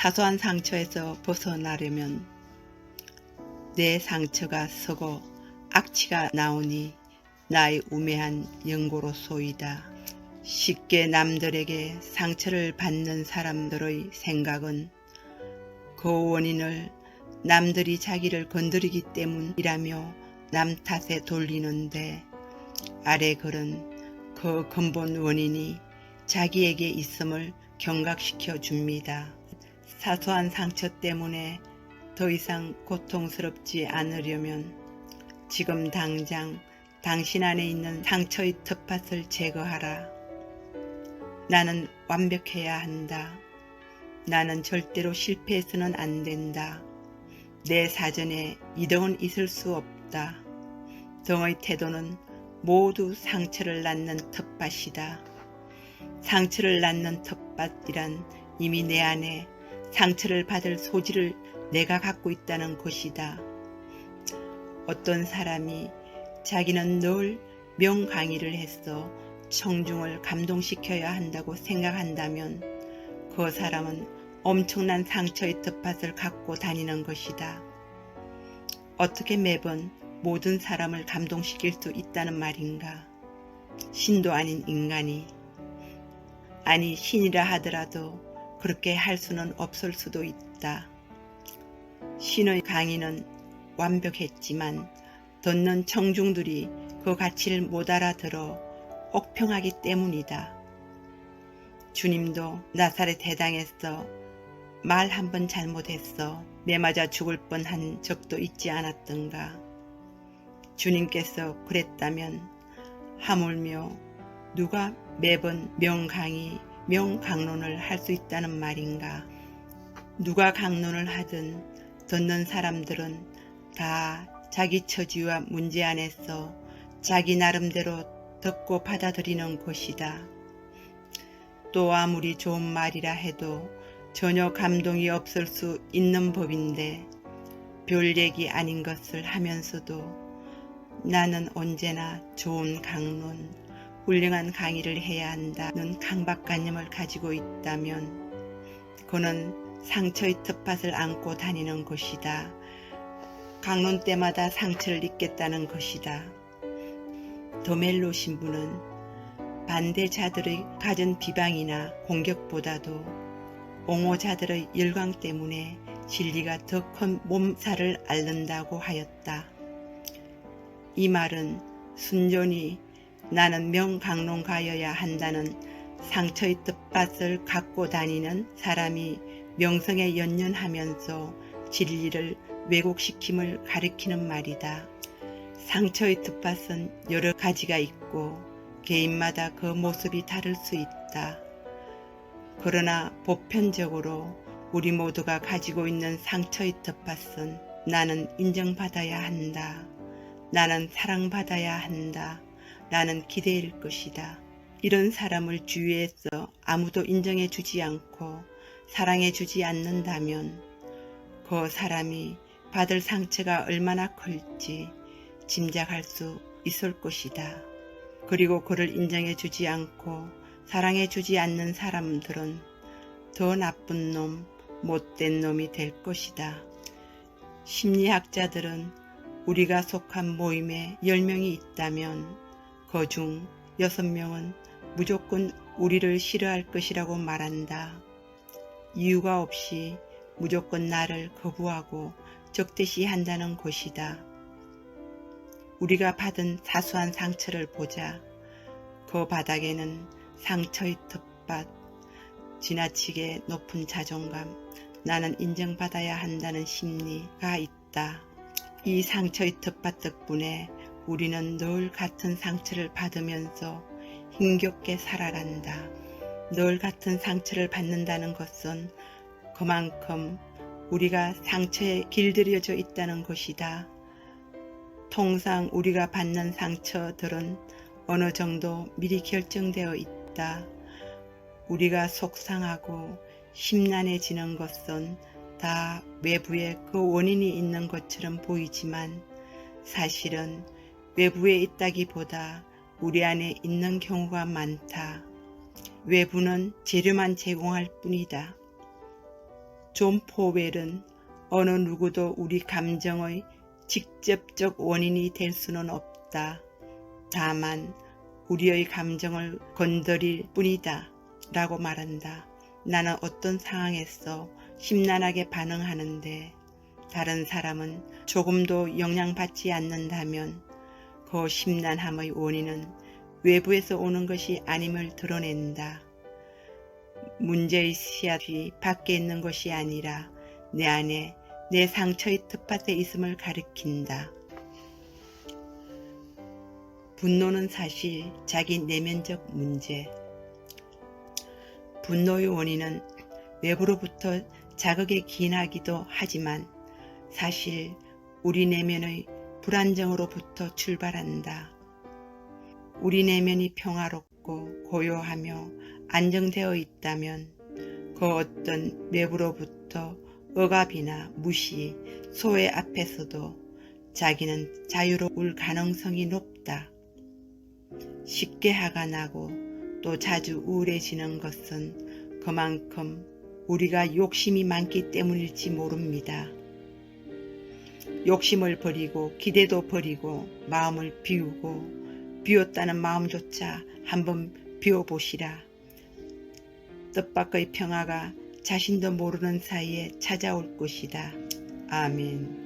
사소한 상처에서 벗어나려면 내 상처가 서고 악취가 나오니 나의 우매한 연고로소이다. 쉽게 남들에게 상처를 받는 사람들의 생각은 그 원인을 남들이 자기를 건드리기 때문이라며 남 탓에 돌리는데 아래 글은 그 근본 원인이 자기에게 있음을 경각시켜 줍니다. 사소한 상처 때문에 더 이상 고통스럽지 않으려면 지금 당장 당신 안에 있는 상처의 텃밭을 제거하라. 나는 완벽해야 한다. 나는 절대로 실패해서는 안 된다. 내 사전에 이등은 있을 수 없다. 등의 태도는 모두 상처를 낳는 텃밭이다. 상처를 낳는 텃밭이란 이미 내 안에 상처를 받을 소질을 내가 갖고 있다는 것이다. 어떤 사람이 자기는 늘 명강의를 해서 청중을 감동시켜야 한다고 생각한다면 그 사람은 엄청난 상처의 텃밭을 갖고 다니는 것이다. 어떻게 매번 모든 사람을 감동시킬 수 있다는 말인가? 신도 아닌 인간이, 아니 신이라 하더라도 그렇게 할 수는 없을 수도 있다. 신의 강의는 완벽했지만 듣는 청중들이 그 가치를 못 알아들어 혹평하기 때문이다. 주님도 나사렛 해당에서 말 한 번 잘못했어 매맞아 죽을 뻔한 적도 있지 않았던가. 주님께서 그랬다면 하물며 누가 매번 명강의, 명강론을 할 수 있다는 말인가. 누가 강론을 하든 듣는 사람들은 다 자기 처지와 문제 안에서 자기 나름대로 듣고 받아들이는 것이다. 또 아무리 좋은 말이라 해도 전혀 감동이 없을 수 있는 법인데 별 얘기 아닌 것을 하면서도 나는 언제나 좋은 강론, 훌륭한 강의를 해야 한다는 강박관념을 가지고 있다면 그는 상처의 텃밭을 안고 다니는 것이다. 강론 때마다 상처를 입겠다는 것이다. 더멜로 신부는 반대자들의 갖은 비방이나 공격보다도 옹호자들의 열광 때문에 진리가 더 큰 몸살을 앓는다고 하였다. 이 말은 순전히 나는 명강론가여야 한다는 상처의 텃밭을 갖고 다니는 사람이 명성에 연연하면서 진리를 왜곡시킴을 가리키는 말이다. 상처의 텃밭은 여러 가지가 있고 개인마다 그 모습이 다를 수 있다. 그러나 보편적으로 우리 모두가 가지고 있는 상처의 텃밭은 나는 인정받아야 한다. 나는 사랑받아야 한다. 나는 기대일 것이다. 이런 사람을 주위에서 아무도 인정해 주지 않고 사랑해 주지 않는다면 그 사람이 받을 상처가 얼마나 클지 짐작할 수 있을 것이다. 그리고 그를 인정해 주지 않고 사랑해 주지 않는 사람들은 더 나쁜 놈, 못된 놈이 될 것이다. 심리학자들은 우리가 속한 모임에 10명이 있다면 그중 6명은 무조건 우리를 싫어할 것이라고 말한다. 이유가 없이 무조건 나를 거부하고 적대시한다는 것이다. 우리가 받은 사소한 상처를 보자. 그 바닥에는 상처의 텃밭, 지나치게 높은 자존감, 나는 인정받아야 한다는 심리가 있다. 이 상처의 텃밭 덕분에 우리는 늘 같은 상처를 받으면서 힘겹게 살아간다. 늘 같은 상처를 받는다는 것은 그만큼 우리가 상처에 길들여져 있다는 것이다. 통상 우리가 받는 상처들은 어느 정도 미리 결정되어 있다. 우리가 속상하고 심란해지는 것은 다 외부에 그 원인이 있는 것처럼 보이지만 사실은 외부에 있다기보다 우리 안에 있는 경우가 많다. 외부는 재료만 제공할 뿐이다. 존 포웰은 어느 누구도 우리 감정의 직접적 원인이 될 수는 없다. 다만 우리의 감정을 건드릴 뿐이다 라고 말한다. 나는 어떤 상황에서 심란하게 반응하는데 다른 사람은 조금도 영향받지 않는다면 그 심란함의 원인은 외부에서 오는 것이 아님을 드러낸다. 문제의 씨앗이 밖에 있는 것이 아니라 내 안에 내 상처의 텃밭에 있음을 가리킨다. 분노는 사실 자기 내면적 문제. 분노의 원인은 외부로부터 자극에 기인하기도 하지만 사실 우리 내면의 불안정으로부터 출발한다. 우리 내면이 평화롭고 고요하며 안정되어 있다면 그 어떤 외부로부터 억압이나 무시, 소외 앞에서도 자기는 자유로울 가능성이 높다. 쉽게 화가 나고 또 자주 우울해지는 것은 그만큼 우리가 욕심이 많기 때문일지 모릅니다. 욕심을 버리고 기대도 버리고 마음을 비우고 비웠다는 마음조차 한번 비워보시라. 뜻밖의 평화가 자신도 모르는 사이에 찾아올 것이다. 아멘.